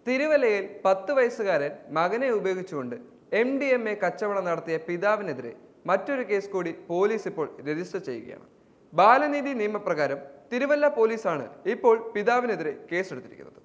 തിരുവല്ലയിൽ 10 വയസ്സുകാരൻ മകനെ ഉപയോഗിച്ചുകൊണ്ട് MDMA കച്ചവടം നടത്തിയ പിതാവിനെതിരെ മറ്റൊരു കേസ് കൂടി പോലീസ് ഇപ്പോൾ രജിസ്റ്റർ ചെയ്യുകയാണ്. ബാലനീതി നിയമപ്രകാരം തിരുവല്ല പോലീസാണ് ഇപ്പോൾ പിതാവിനെതിരെ കേസെടുത്തിരിക്കുന്നത്.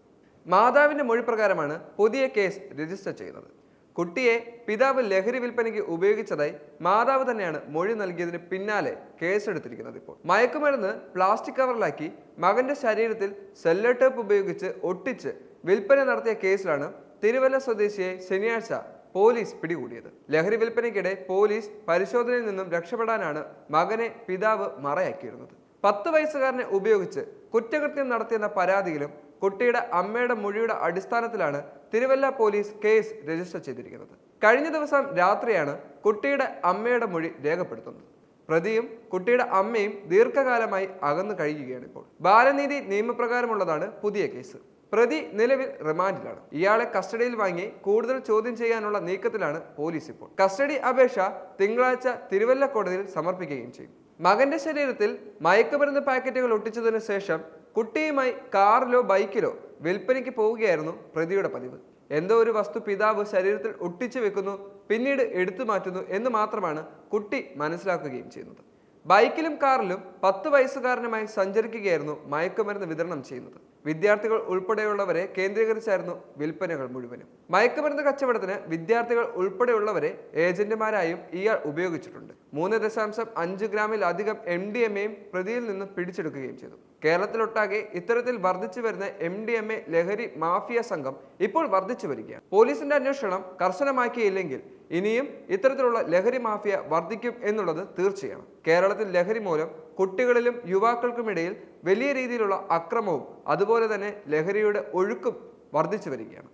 മാതാവിന്റെ മൊഴി പ്രകാരമാണ് പുതിയ കേസ് രജിസ്റ്റർ ചെയ്യുന്നത്. കുട്ടിയെ പിതാവ് ലഹരി വിൽപ്പനയ്ക്ക് ഉപയോഗിച്ചതായി മാതാവ് തന്നെയാണ് മൊഴി നൽകിയതിന് പിന്നാലെ കേസെടുത്തിരിക്കുന്നത്. ഇപ്പോൾ മയക്കുമരുന്ന് പ്ലാസ്റ്റിക് കവറിലാക്കി മകന്റെ ശരീരത്തിൽ സെല്ലോ ടേപ്പ് ഉപയോഗിച്ച് ഒട്ടിച്ച് വിൽപ്പന നടത്തിയ കേസിലാണ് തിരുവല്ല സ്വദേശിയെ ശനിയാഴ്ച പോലീസ് പിടികൂടിയത്. ലഹരി വിൽപ്പനയ്ക്കിടെ പോലീസ് പരിശോധനയിൽ നിന്നും രക്ഷപ്പെടാനാണ് മകനെ പിതാവ് മറയാക്കിയിരുന്നത്. 10 വയസ്സുകാരനെ ഉപയോഗിച്ച് കുറ്റകൃത്യം നടത്തിയെന്ന പരാതിയിലും കുട്ടിയുടെ അമ്മയുടെ മൊഴിയുടെ അടിസ്ഥാനത്തിലാണ് തിരുവല്ല പോലീസ് കേസ് രജിസ്റ്റർ ചെയ്തിരിക്കുന്നത്. കഴിഞ്ഞ ദിവസം രാത്രിയാണ് കുട്ടിയുടെ അമ്മയുടെ മൊഴി രേഖപ്പെടുത്തുന്നത്. പ്രതിയും കുട്ടിയുടെ അമ്മയും ദീർഘകാലമായി അകന്നു കഴിയുകയാണ്. ഇപ്പോൾ ബാലനീതി നിയമപ്രകാരമുള്ളതാണ് പുതിയ കേസ്. പ്രതി നിലവിൽ റിമാൻഡിലാണ്. ഇയാളെ കസ്റ്റഡിയിൽ വാങ്ങി കൂടുതൽ ചോദ്യം ചെയ്യാനുള്ള നീക്കത്തിലാണ് പോലീസ്. ഇപ്പോൾ കസ്റ്റഡി അപേക്ഷ തിങ്കളാഴ്ച തിരുവല്ല കോടതിയിൽ സമർപ്പിക്കുകയും ചെയ്യും. മകന്റെ ശരീരത്തിൽ മയക്കുമരുന്ന് പാക്കറ്റുകൾ ഒട്ടിച്ചതിനു ശേഷം കുട്ടിയുമായി കാറിലോ ബൈക്കിലോ വിൽപ്പനയ്ക്ക് പോവുകയായിരുന്നു പ്രതിയുടെ പതിവ്. എന്തോ ഒരു വസ്തു പിതാവ് ശരീരത്തിൽ ഒട്ടിച്ചു വെക്കുന്നു, പിന്നീട് എടുത്തു മാറ്റുന്നു എന്ന് മാത്രമാണ് കുട്ടി മനസ്സിലാക്കുകയും ചെയ്യുന്നത്. ബൈക്കിലും കാറിലും 10 വയസ്സുകാരനുമായി സഞ്ചരിക്കുകയായിരുന്നു മയക്കുമരുന്ന് വിതരണം ചെയ്യുന്നത്. വിദ്യാർത്ഥികൾ ഉൾപ്പെടെയുള്ളവരെ കേന്ദ്രീകരിച്ചായിരുന്നു വിൽപ്പനകൾ മുഴുവനും. മയക്കുമരുന്ന് കച്ചവടത്തിന് വിദ്യാർത്ഥികൾ ഉൾപ്പെടെയുള്ളവരെ ഏജന്റുമാരായും ഇയാൾ ഉപയോഗിച്ചിട്ടുണ്ട്. 3.5 ഗ്രാമിലധികം MDMA പ്രതിയിൽ നിന്നും പിടിച്ചെടുക്കുകയും ചെയ്തു. കേരളത്തിലൊട്ടാകെ ഇത്തരത്തിൽ വർദ്ധിച്ചു വരുന്ന MDMA ലഹരി മാഫിയ സംഘം ഇപ്പോൾ വർദ്ധിച്ചു വരികയാണ്. പോലീസിന്റെ അന്വേഷണം കർശനമാക്കിയില്ലെങ്കിൽ ഇനിയും ഇത്തരത്തിലുള്ള ലഹരി മാഫിയ വർദ്ധിക്കും എന്നുള്ളത് തീർച്ചയാണ്. കേരളത്തിൽ ലഹരി മൂലം കുട്ടികളിലും യുവാക്കൾക്കുമിടയിൽ വലിയ രീതിയിലുള്ള അക്രമവും അതുപോലെ തന്നെ ലഹരിയുടെ ഒഴുക്കും വർദ്ധിച്ചു വരികയാണ്.